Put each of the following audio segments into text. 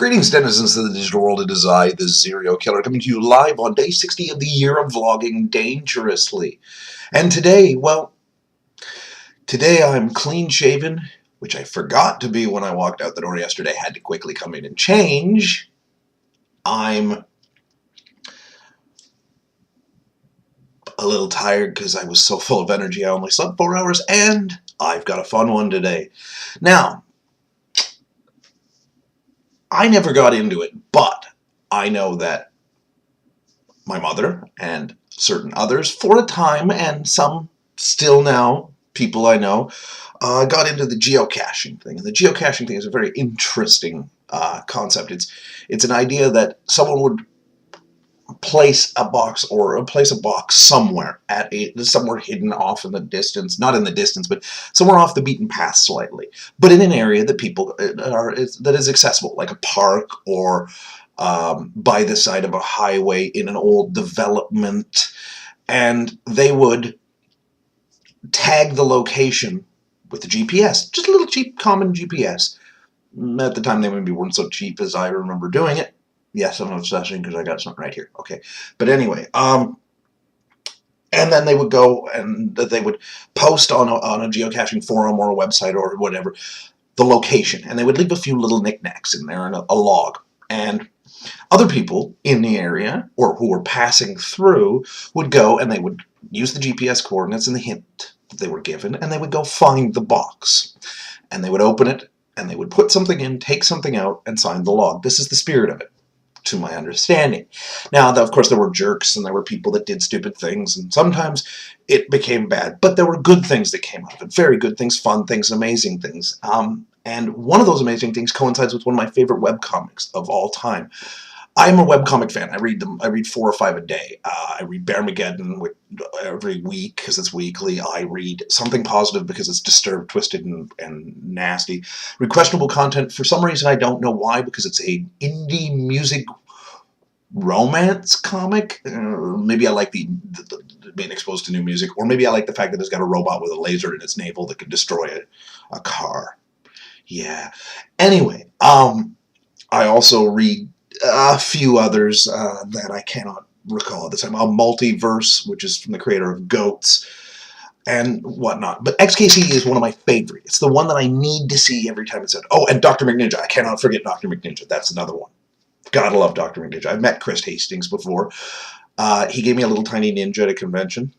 Greetings, denizens of the digital world. It is I, the Serial Killer, coming to you live on day 60 of the year of vlogging dangerously. And today, well, today I'm clean-shaven, which I forgot to be when I walked out the door yesterday. Had to quickly come in and change. I'm a little tired because I was so full of energy I only slept 4 hours, and I've got a fun one today. Now, I never got into it, but I know that my mother and certain others, for a time, and some still now, people I know, got into the geocaching thing. And the geocaching thing is a very interesting concept. It's an idea that someone would place a box somewhere somewhere hidden off in the distance, not in the distance, but somewhere off the beaten path slightly, but in an area that people that is accessible, like a park or by the side of a highway in an old development, and they would tag the location with the GPS, just a little cheap common GPS. At the time they maybe weren't so cheap as I remember doing it. Yes, I'm obsessing because I got something right here. Okay. But anyway, and then they would go and they would post on a geocaching forum or a website or whatever the location. And they would leave a few little knickknacks in there and a log. And other people in the area or who were passing through would go and they would use the GPS coordinates and the hint that they were given, and they would go find the box. And they would open it and they would put something in, take something out, and sign the log. This is the spirit of it, to my understanding. Now, of course, there were jerks and there were people that did stupid things, and sometimes it became bad, but there were good things that came out of it. Very good things, fun things, amazing things. And one of those amazing things coincides with one of my favorite webcomics of all time. I'm a webcomic fan. I read them. I read 4 or 5 a day. I read Bearmageddon every week because it's weekly. I read Something Positive because it's disturbed, twisted, and nasty. Read Questionable Content for some reason. I don't know why, because it's a indie music romance comic. Maybe I like the being exposed to new music, or maybe I like the fact that it's got a robot with a laser in its navel that can destroy a car. Yeah. Anyway, I also read a few others that I cannot recall at the time. Multiverse, which is from the creator of Goats and whatnot. But XKCD is one of my favorites. It's the one that I need to see every time it's out. Oh, and Dr. McNinja. I cannot forget Dr. McNinja. That's another one. Gotta love Dr. McNinja. I've met Chris Hastings before. He gave me a little tiny ninja at a convention.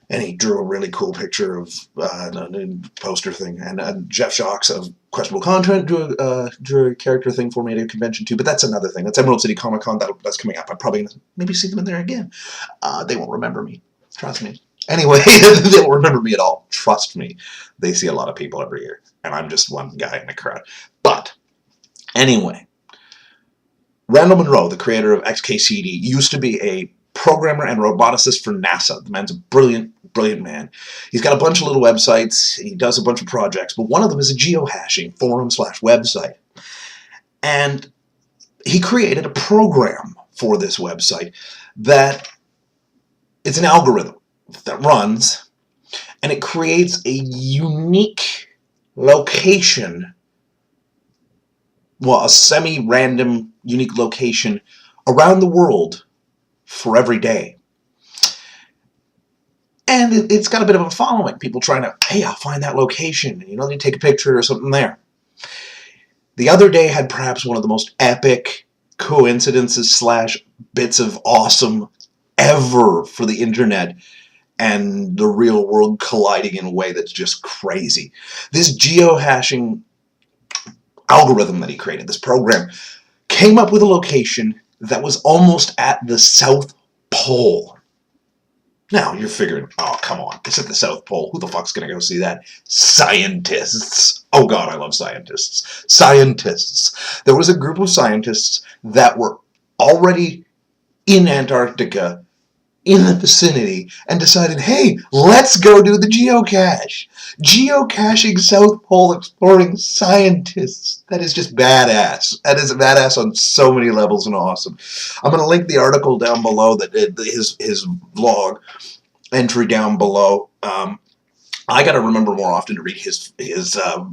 And he drew a really cool picture of a poster thing. And Jeff Jacques of Questionable Content drew a character thing for me at a convention too. But that's another thing. That's Emerald City Comic Con. That's coming up. I'm probably going to maybe see them in there again. They won't remember me. Trust me. Anyway, they won't remember me at all. Trust me. They see a lot of people every year. And I'm just one guy in a crowd. But anyway, Randall Munroe, the creator of XKCD, used to be a programmer and roboticist for NASA. The man's a brilliant man. He's got a bunch of little websites. He does a bunch of projects, but one of them is a geocaching forum/website. And he created a program for this website that it's an algorithm that runs, and it creates a unique location, well, a semi-random unique location around the world for every day. And it's got a bit of a following. People trying to, hey, I'll find that location. And, you take a picture or something there. The other day had perhaps one of the most epic coincidences / bits of awesome ever for the internet and the real world colliding in a way that's just crazy. This geocaching algorithm that he created, this program, came up with a location that was almost at the South Pole. Now, you're figuring, oh, come on, it's at the South Pole. Who the fuck's going to go see that? Scientists. Oh, God, I love scientists. Scientists. There was a group of scientists that were already in Antarctica, in the vicinity, and decided, hey, let's go do the geocache. Geocaching South Pole exploring scientists. That is just badass. That is badass on so many levels and awesome. I'm going to link the article down below, that his vlog entry down below. I got to remember more often to read his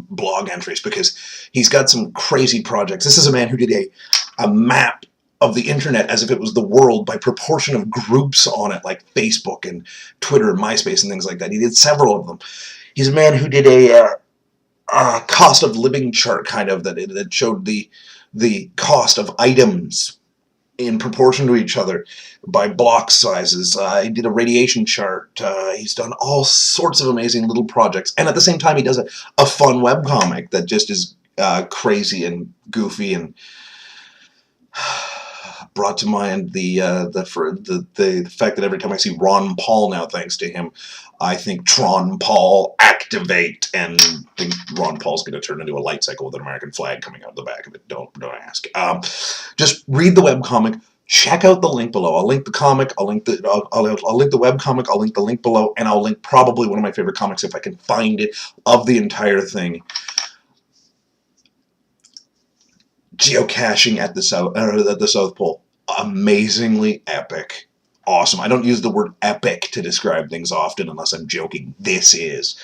blog entries, because he's got some crazy projects. This is a man who did a map of the internet as if it was the world by proportion of groups on it, like Facebook and Twitter and MySpace and things like that. He did several of them. He's a man who did a cost of living chart, kind of, that showed the cost of items in proportion to each other by block sizes. He did a radiation chart. He's done all sorts of amazing little projects. And at the same time, he does a fun webcomic that just is crazy and goofy, and brought to mind the fact that every time I see Ron Paul now, thanks to him, I think Tron Paul activate, and think Ron Paul's going to turn into a light cycle with an American flag coming out the back of it. Don't ask. Just read the webcomic. Check out the link below. I'll link the comic. I'll link the webcomic. I'll link the link below, and I'll link probably one of my favorite comics, if I can find it, of the entire thing. Geocaching at the South Pole. Amazingly epic. Awesome. I don't use the word epic to describe things often unless I'm joking. This is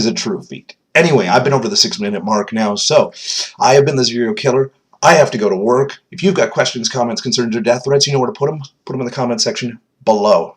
a true feat. Anyway, I've been over the 6-minute mark now, so I have been the Zero Killer. I have to go to work. If you've got questions, comments, concerns, or death threats, you know where to put them. Put them in the comment section below.